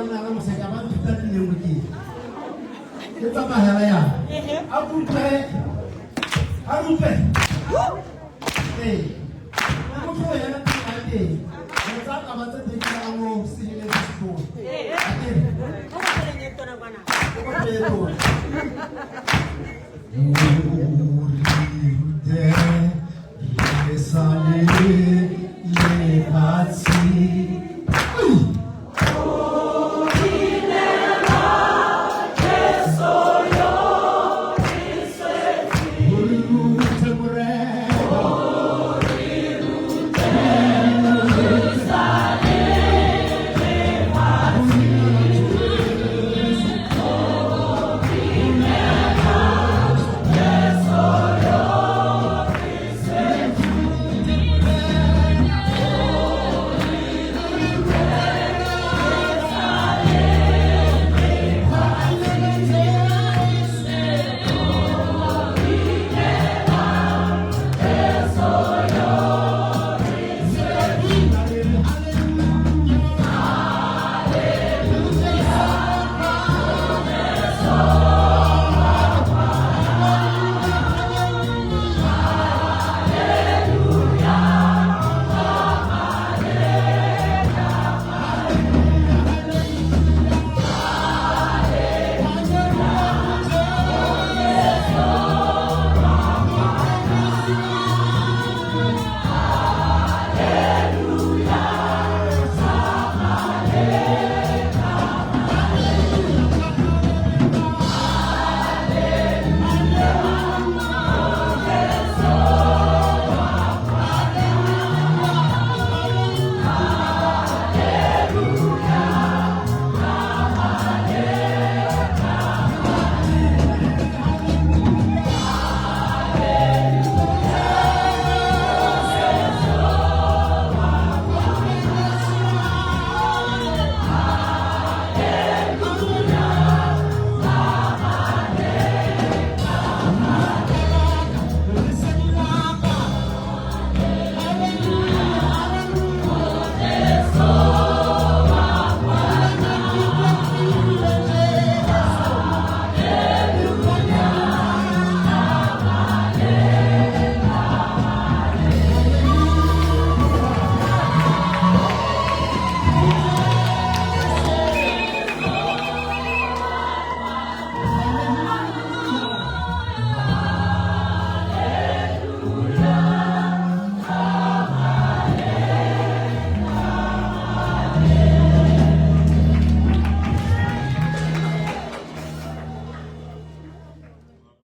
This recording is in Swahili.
na mo se ka ba tuta ni mo ki ke ta ba hala ya arupe eh mo ko ya na ti ade mo ta ka ba te ki na mo si le ko ate ko ko le to na bana ko ko le to